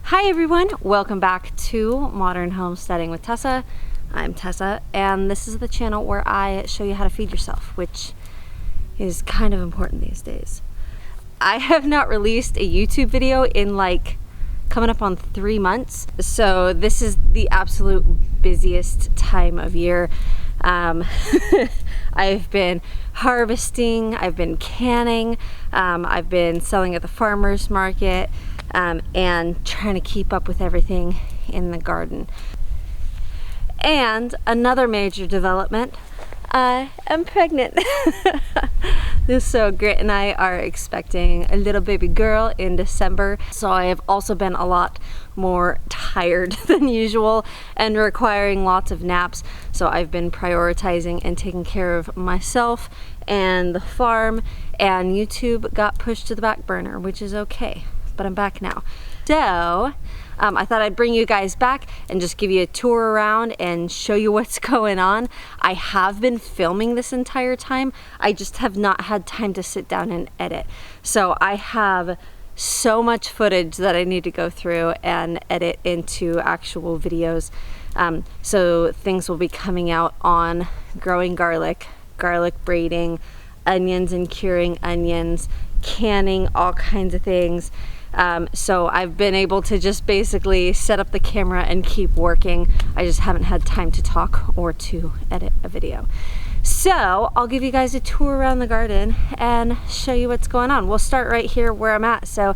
Hi everyone, welcome back to Modern Homesteading with Tessa. I'm Tessa, and this is the channel where I show you how to feed yourself, which is kind of important these days. I have not released a YouTube video in like coming up on 3 months, so this is the absolute busiest time of year. I've been harvesting, I've been canning, I've been selling at the farmer's market, and trying to keep up with everything in the garden. And another major development, I am pregnant. So Grit and I are expecting a little baby girl in December. So I have also been a lot more tired than usual and requiring lots of naps. So I've been prioritizing and taking care of myself and the farm, and YouTube got pushed to the back burner, which is okay, but I'm back now. So I thought I'd bring you guys back and just give you a tour around and show you what's going on. I have been filming this entire time. I just have not had time to sit down and edit. So I have so much footage that I need to go through and edit into actual videos. So things will be coming out on growing garlic, garlic braiding, onions and curing onions, canning, all kinds of things. So I've been able to just basically set up the camera and keep working. I just haven't had time to talk or to edit a video. So I'll give you guys a tour around the garden and show you what's going on. We'll start right here where I'm at. So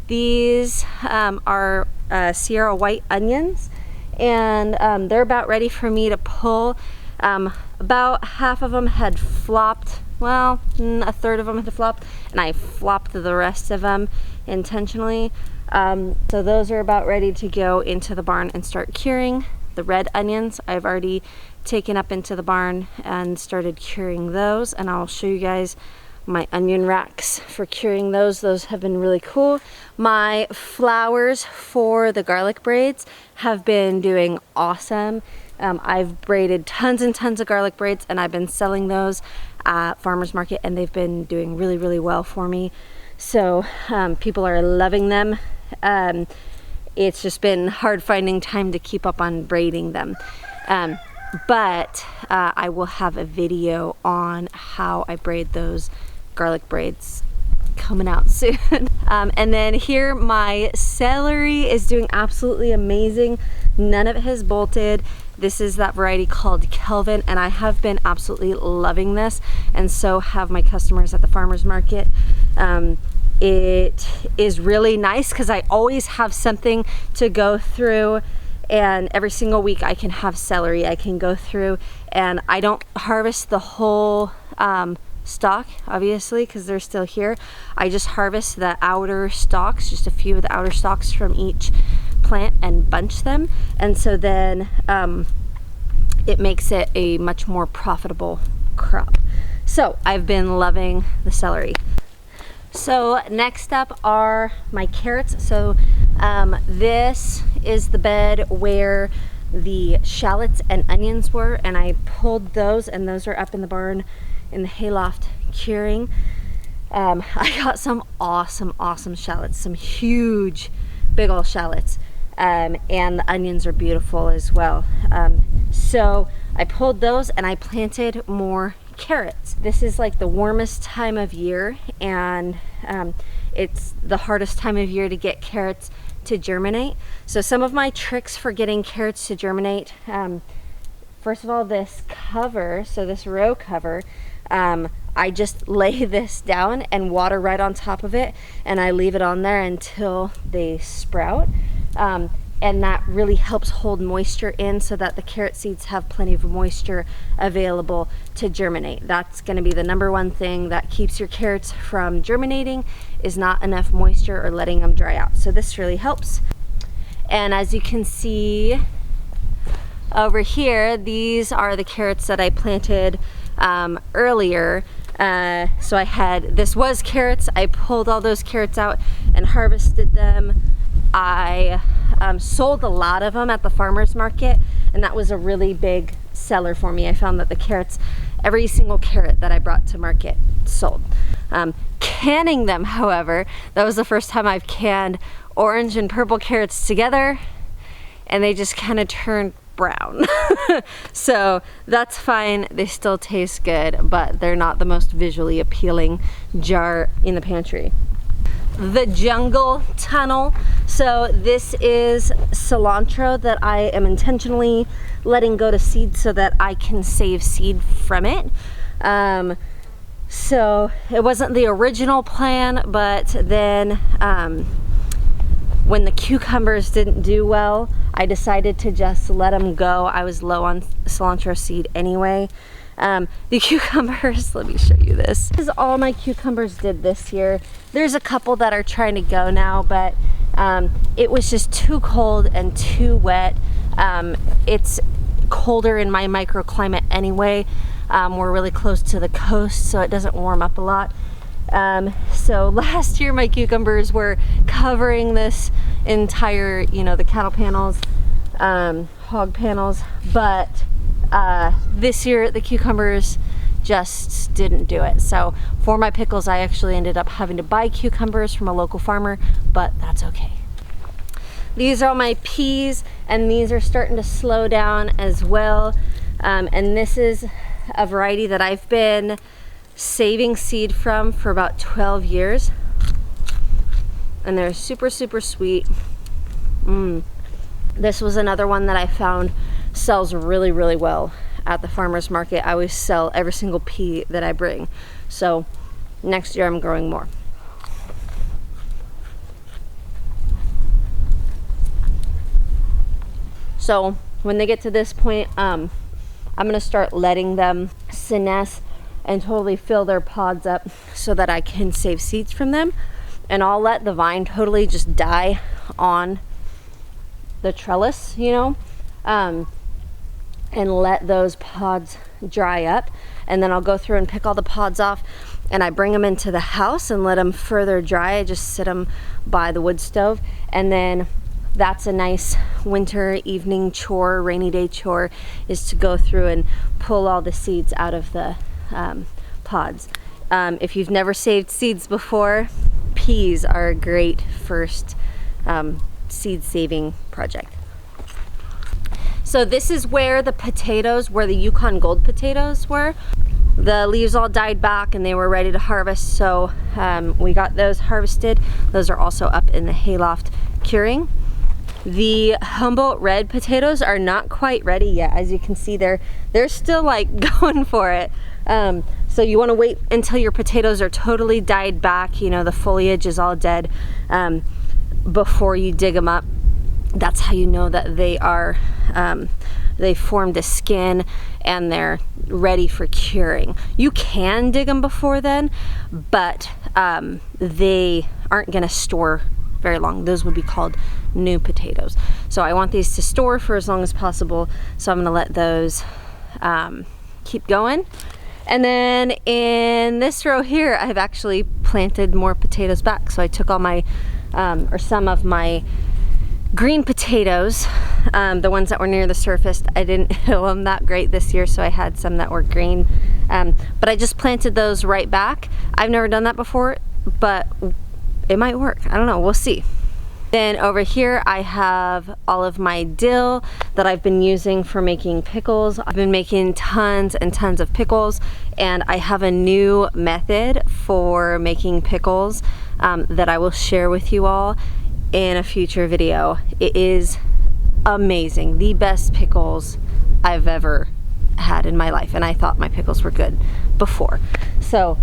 these are Sierra white onions, and they're about ready for me to pull. About half of them had flopped. Well, a third of them had flopped, and I flopped the rest of them intentionally. So those are about ready to go into the barn and start curing. The red onions I've already taken up into the barn and started curing those, and I'll show you guys my onion racks for curing those. Those have been really cool. My flowers for the garlic braids have been doing awesome. I've braided tons and tons of garlic braids, and I've been selling those at farmer's market, and they've been doing really, really well for me. So people are loving them. It's just been hard finding time to keep up on braiding them. But I will have a video on how I braid those garlic braids coming out soon. And then here my celery is doing absolutely amazing. None of it has bolted. This is that variety called Kelvin, and I have been absolutely loving this, and so have my customers at the farmer's market. It is really nice because I always have something to go through, and every single week I can have celery I can go through, and I don't harvest the whole stalk, obviously, because they're still here. I just harvest the outer stalks, just a few of the outer stalks from each plant, and bunch them, and so then it makes it a much more profitable crop. So I've been loving the celery. So next up are my carrots. So this is the bed where the shallots and onions were, and I pulled those, and those are up in the barn in the hayloft curing. I got some awesome shallots, some huge big old shallots, and the onions are beautiful as well. So I pulled those and I planted more carrots. This is like the warmest time of year, and it's the hardest time of year to get carrots to germinate. So some of my tricks for getting carrots to germinate, first of all, this cover, so this row cover, I just lay this down and water right on top of it, and I leave it on there until they sprout. And that really helps hold moisture in so that the carrot seeds have plenty of moisture available to germinate. That's going to be the number one thing that keeps your carrots from germinating, is not enough moisture or letting them dry out. So this really helps. And as you can see over here, these are the carrots that I planted earlier. So this was carrots. I pulled all those carrots out and harvested them. I sold a lot of them at the farmer's market, and that was a really big seller for me. I found that the carrots, every single carrot that I brought to market sold. Canning them, however, that was the first time I've canned orange and purple carrots together, and they just kind of turned brown. So that's fine, they still taste good, but they're not the most visually appealing jar in the pantry. The jungle tunnel. So this is cilantro that I am intentionally letting go to seed so that I can save seed from it. So it wasn't the original plan, but then when the cucumbers didn't do well, I decided to just let them go. I was low on cilantro seed anyway. The cucumbers, let me show you this. This is all my cucumbers did this year. There's a couple that are trying to go now, but it was just too cold and too wet. It's colder in my microclimate anyway. We're really close to the coast, so it doesn't warm up a lot. So last year my cucumbers were covering this entire, you know, the cattle panels, hog panels, but this year the cucumbers just didn't do it. So for my pickles, I actually ended up having to buy cucumbers from a local farmer, but that's okay. These are all my peas, and these are starting to slow down as well. And this is a variety that I've been saving seed from for about 12 years. And they're super, super sweet. This was another one that I found sells really, really well at the farmer's market. I always sell every single pea that I bring. So next year I'm growing more. So when they get to this point, I'm gonna start letting them senesce and totally fill their pods up so that I can save seeds from them. And I'll let the vine totally just die on the trellis, you know, and let those pods dry up. And then I'll go through and pick all the pods off, and I bring them into the house and let them further dry. I just sit them by the wood stove, and then that's a nice winter evening chore, rainy day chore, is to go through and pull all the seeds out of the pods. If you've never saved seeds before, peas are a great first seed saving project. So this is where the potatoes, where the Yukon Gold potatoes were. The leaves all died back and they were ready to harvest, so we got those harvested. Those are also up in the hayloft curing. The Humboldt red potatoes are not quite ready yet. As you can see, they're still like going for it. So you want to wait until your potatoes are totally died back, you know, the foliage is all dead, before you dig them up. That's how you know that they are, they formed a skin and they're ready for curing. You can dig them before then, but they aren't gonna store very long. Those would be called new potatoes. So I want these to store for as long as possible, so I'm gonna let those keep going. And then in this row here, I've actually planted more potatoes back. So I took all my, or some of my green potatoes, the ones that were near the surface. I didn't hill them that great this year, so I had some that were green. But I just planted those right back. I've never done that before, but it might work. I don't know, we'll see. Then over here I have all of my dill that I've been using for making pickles. I've been making tons and tons of pickles, and I have a new method for making pickles that I will share with you all in a future video. It is amazing. The best pickles I've ever had in my life, and I thought my pickles were good before. So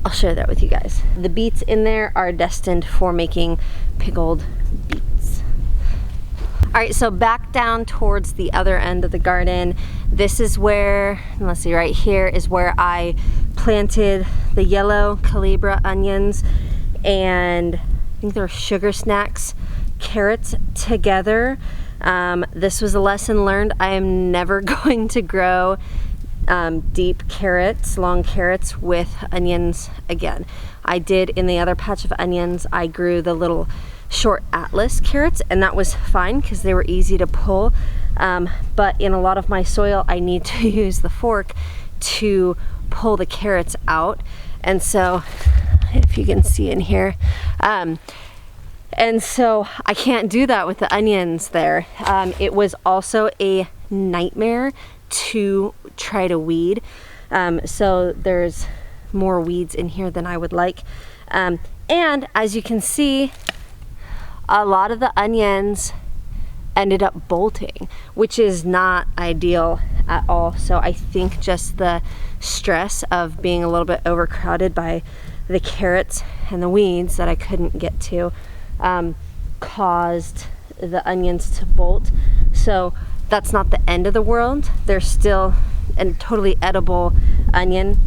I'll share that with you guys. The beets in there are destined for making pickled beets. All right, so back down towards the other end of the garden. This is where, let's see, right here is where I planted the yellow calibra onions and I think they're sugar snacks carrots together. This was a lesson learned. I am never going to grow deep carrots, long carrots with onions again. I did in the other patch of onions, I grew the little short Atlas carrots, and that was fine because they were easy to pull. But in a lot of my soil, I need to use the fork to pull the carrots out. And so, if you can see in here, And so I can't do that with the onions there. It was also a nightmare to try to weed. So there's more weeds in here than I would like. And as you can see, a lot of the onions ended up bolting, which is not ideal at all. So I think just the stress of being a little bit overcrowded by the carrots and the weeds that I couldn't get to caused the onions to bolt. So that's not the end of the world. They're still a totally edible onion,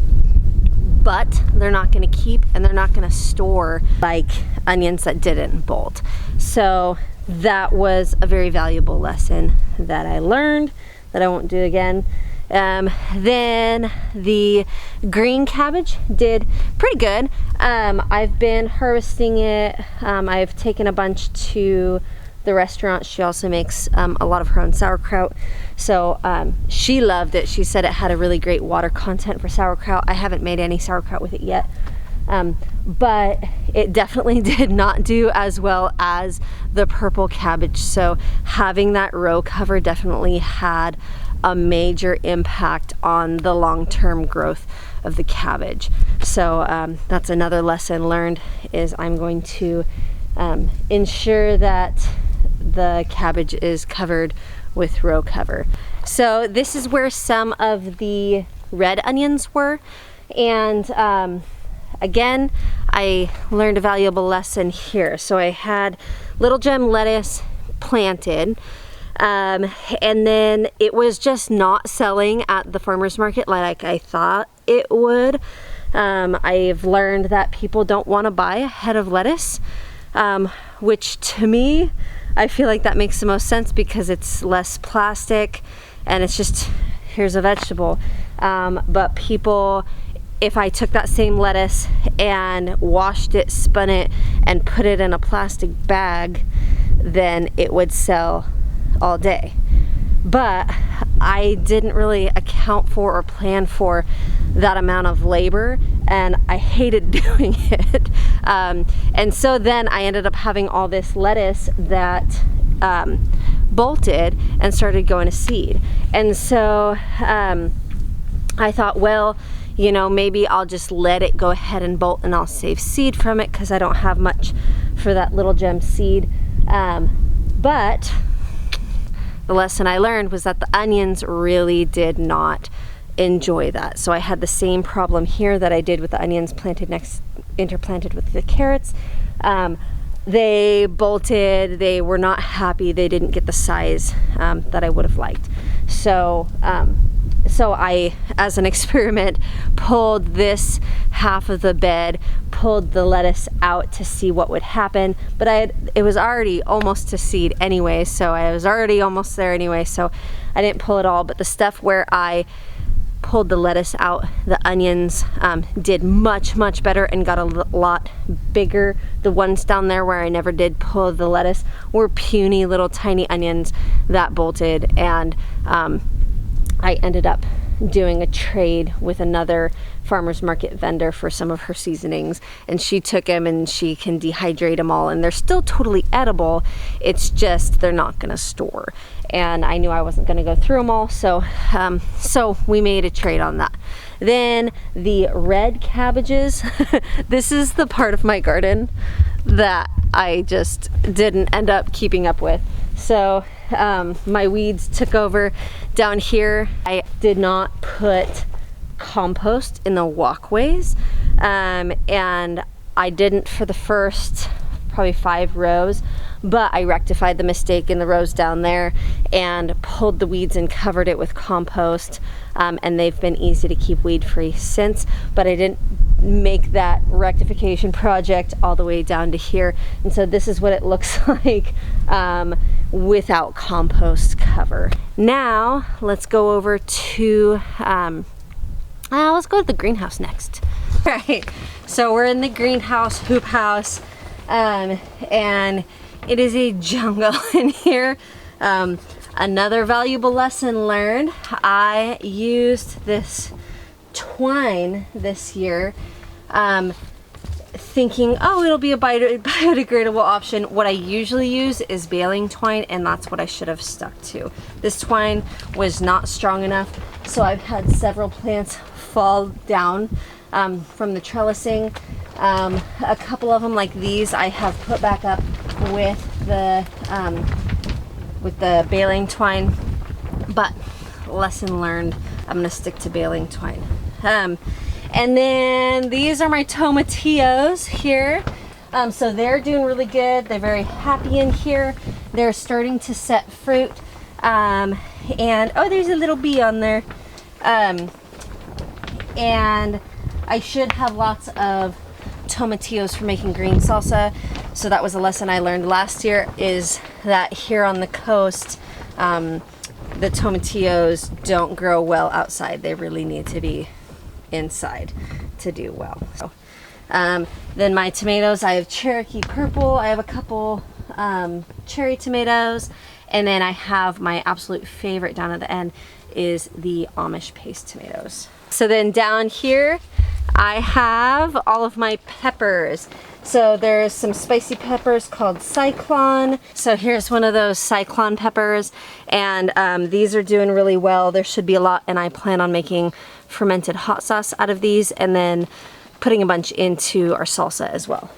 but they're not going to keep and they're not going to store like onions that didn't bolt. So that was a very valuable lesson that I learned that I won't do again. Then the green cabbage did pretty good. I've been harvesting it. I've taken a bunch to the restaurant. She also makes a lot of her own sauerkraut. So she loved it. She said it had a really great water content for sauerkraut. I haven't made any sauerkraut with it yet. But it definitely did not do as well as the purple cabbage. So having that row cover definitely had a major impact on the long-term growth of the cabbage. So that's another lesson learned, is I'm going to ensure that the cabbage is covered with row cover. So this is where some of the red onions were, and again, I learned a valuable lesson here. So I had little gem lettuce planted, and then it was just not selling at the farmer's market like I thought it would. I've learned that people don't want to buy a head of lettuce, which to me, I feel like that makes the most sense because it's less plastic and it's just, here's a vegetable. But people, if I took that same lettuce and washed it, spun it, and put it in a plastic bag, then it would sell all day. But I didn't really account for or plan for that amount of labor, and I hated doing it. And so then I ended up having all this lettuce that bolted and started going to seed. And so I thought, well, you know, maybe I'll just let it go ahead and bolt and I'll save seed from it because I don't have much for that little gem seed. But the lesson I learned was that the onions really did not enjoy that. So I had the same problem here that I did with the onions interplanted with the carrots. They bolted, they were not happy, they didn't get the size that I would have liked. So I, as an experiment, pulled this half of the bed, pulled the lettuce out to see what would happen, but it was already almost to seed anyway, so I was already almost there anyway, so I didn't pull it all. But the stuff where I pulled the lettuce out, the onions did much better and got a lot bigger. The ones down there where I never did pull the lettuce were puny little tiny onions that bolted, and I ended up doing a trade with another farmer's market vendor for some of her seasonings, and she took them and she can dehydrate them all, and they're still totally edible. It's just they're not gonna store, and I knew I wasn't gonna go through them all, so we made a trade on that. Then the red cabbages, this is the part of my garden that I just didn't end up keeping up with. So my weeds took over down here. I did not put compost in the walkways, and I didn't for the first probably 5 rows, but I rectified the mistake in the rows down there and pulled the weeds and covered it with compost, and they've been easy to keep weed free since. But I didn't make that rectification project all the way down to here, and so this is what it looks like without compost cover. Now let's go over to let's go to the greenhouse next. All right, so we're in the greenhouse, hoop house, and it is a jungle in here. Another valuable lesson learned, I used this twine this year, thinking, oh, it'll be a biodegradable option. What I usually use is baling twine, and that's what I should have stuck to. This twine was not strong enough, so I've had several plants fall down from the trellising. A couple of them, like these, I have put back up with the baling twine, but lesson learned, I'm gonna stick to baling twine. And then these are my tomatillos here. So they're doing really good. They're very happy in here. They're starting to set fruit. And oh, there's a little bee on there. And I should have lots of tomatillos for making green salsa. So that was a lesson I learned last year, is that here on the coast, the tomatillos don't grow well outside. They really need to be inside to do well. So, then my tomatoes, I have Cherokee Purple. I have a couple cherry tomatoes, and then I have my absolute favorite down at the end is the Amish paste tomatoes. So then down here I have all of my peppers. So there's some spicy peppers called Cyclone. So here's one of those Cyclone peppers, and these are doing really well. There should be a lot, and I plan on making fermented hot sauce out of these and then putting a bunch into our salsa as well.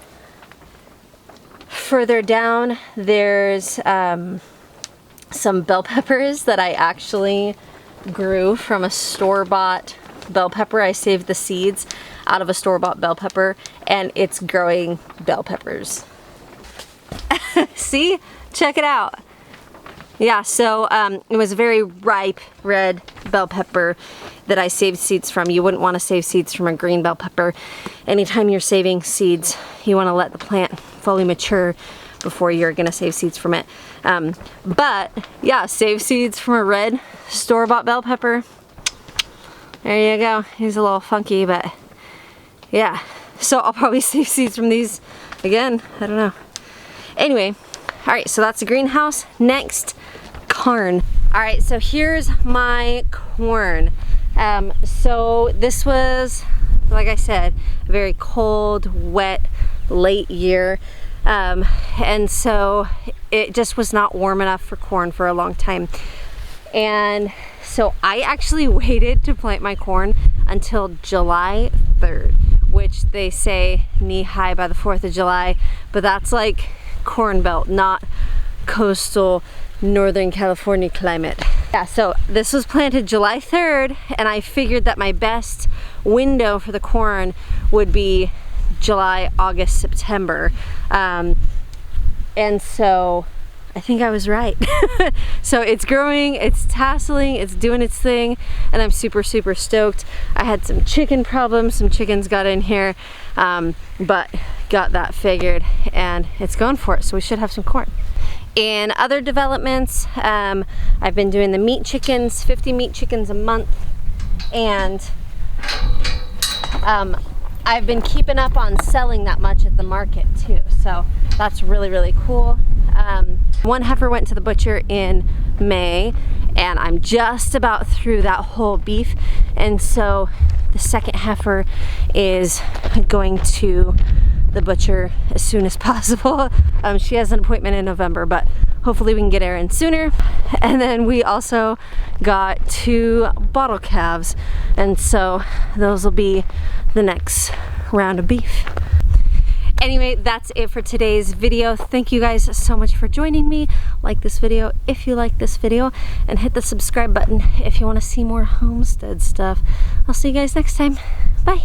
Further down, there's some bell peppers that I actually grew from a store-bought bell pepper. I saved the seeds out of a store-bought bell pepper, and it's growing bell peppers. See? Check it out. Yeah, so it was a very ripe red bell pepper that I saved seeds from. You wouldn't want to save seeds from a green bell pepper. Anytime you're saving seeds, you want to let the plant fully mature before you're going to save seeds from it. But yeah, save seeds from a red store-bought bell pepper. There you go. He's a little funky, but yeah. So I'll probably save seeds from these again. I don't know. Anyway, all right, so that's the greenhouse. Next, corn. All right, so here's my corn. So this was, like I said, a very cold, wet, late year. And so it just was not warm enough for corn for a long time. And so I actually waited to plant my corn until July 3rd, which they say knee high by the 4th of July, but that's like Corn Belt, not coastal Northern California climate. Yeah, so this was planted July 3rd, and I figured that my best window for the corn would be July, August, September. And so I think I was right. So it's growing, it's tasseling, it's doing its thing, and I'm super, super stoked. I had some chicken problems, some chickens got in here, but got that figured, and it's going for it, so we should have some corn. In other developments, I've been doing the meat chickens, 50 meat chickens a month, and I've been keeping up on selling that much at the market too, so that's really, really cool. One heifer went to the butcher in May, and I'm just about through that whole beef, and so the second heifer is going to the butcher as soon as possible. She has an appointment in November, but hopefully we can get her in sooner. And then we also got 2 bottle calves, and so those will be the next round of beef. Anyway, that's it for today's video. Thank you guys so much for joining me. Like this video if you like this video, and hit the subscribe button if you want to see more homestead stuff. I'll see you guys next time. Bye.